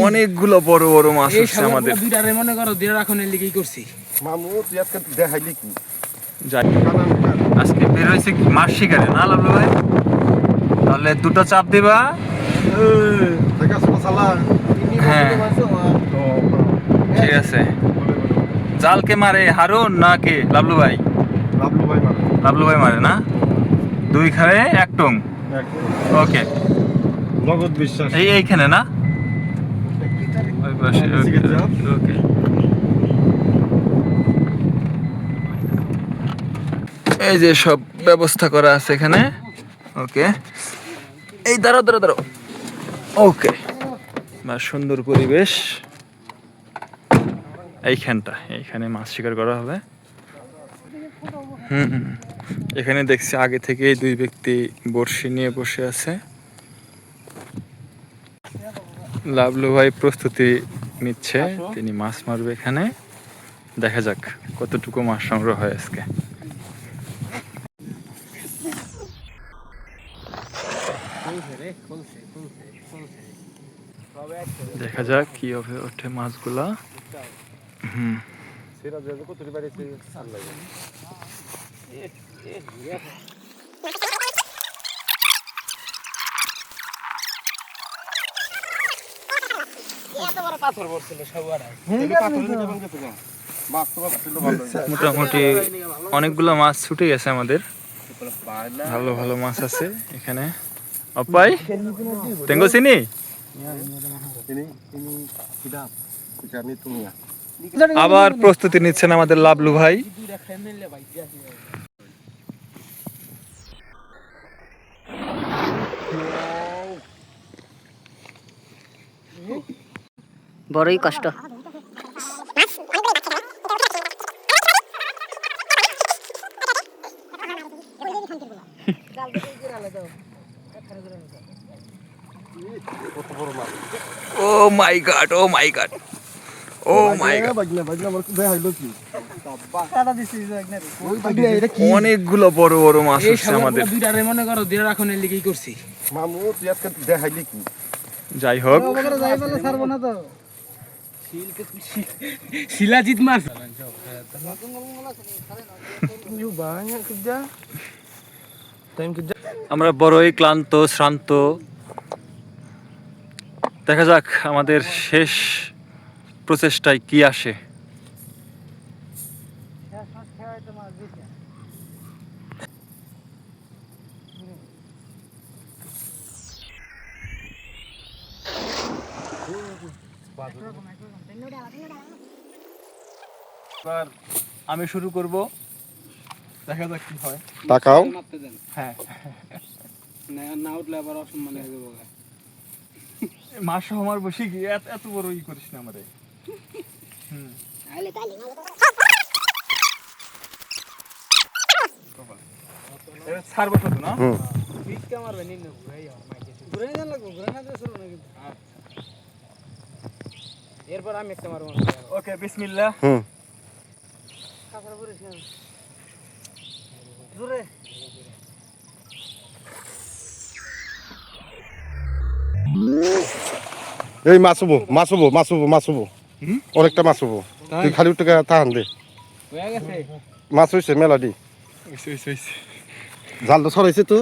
অনেকগুলো বড় বড় মাছ হচ্ছে আমাদের। মনে করো দুইটা রাখনের লিগেই করছি। আজকে বের হয়েছে কি মাছ শিকারে না লাভলু ভাই? তাহলে দুটো চাপ দিবা। হ্যাঁ ঠিক আছে। জালকে মারে হারুন না কে? লাভলু ভাই। লাভলু ভাই মারে না? দুই খাবে এক টং। ওকে নগদ বিশ্বাস এইখানে না? ওই পাশে। ওকে এই যে সব ব্যবস্থা করা আছে এখানে। ওকে এই দাঁড়াও দাঁড়াও দাঁড়াও। ওকে বা সুন্দর পরিবেশ। এইখানে মাছ শিকার করা হবে। এখানে দেখছি আগে থেকে দুই ব্যক্তি বড়শি নিয়ে বসে আছে। লাভলু ভাই প্রস্তুতি নিচ্ছে, তিনি মাছ মারবে এখানে। দেখা যাক কতটুকু মাছ সংগ্রহ হয় আজকে। দেখা যাক কিভাবে ওঠে মাছগুলা। মোটামুটি অনেকগুলো মাছ ছুটে গেছে আমাদের। ভালো ভালো মাছ আছে এখানে। অপাই তেঙ্গো চিনি আবার প্রস্তুতি নিচ্ছেন আমাদের লাভলু ভাই। বড়ই কষ্ট। ও মাই গড, ও মাই গড, ও মাই গড, অনেকগুলো বড় বড় মাছ হচ্ছে আমাদের। মনে করো দুইটা রাখনের লিগেই করছি। যাই হোক শিলাজিৎ মাছ। আমরা বড়ই ক্লান্ত শ্রান্ত। দেখা যাক আমাদের শেষ প্রচেষ্টায় কি আসে। এবার আমি শুরু করব, দেখা যাক কি হয়। তাকাও। হ্যাঁ না উঠলে আবার অসম্মান হয়ে যাবো। মাস আমার বসে গিয়ে এত বড় ই করিস না আমাদের। ছাড়বো তো না? এরপর আমি একটা মারবো। ওকে বিসমিল্লাহ। এই মাছ হবো অনেকটা মাছ হবো। তুই খালি উঠে তাহান দে। মাছ হয়েছে মেলাডি। জাল তো সরাইছে তো।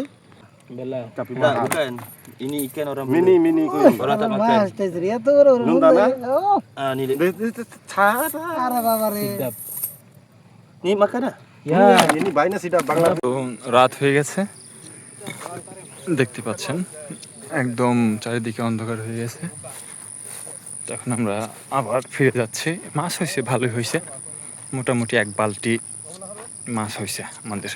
Bukan. Ini ikan orang mini orang tak makan. Ah ni dia. Ni makan dah. ini বাইনা সিটা বাংলা। তো রাত হয়ে গেছে, দেখতে পাচ্ছেন একদম চারিদিকে অন্ধকার হয়ে গেছে। এখন আমরা আবার ফিরে যাচ্ছি। মাছ হয়েছে, ভালোই হয়েছে, মোটামুটি এক বালতি মাছ হয়েছে আমাদের।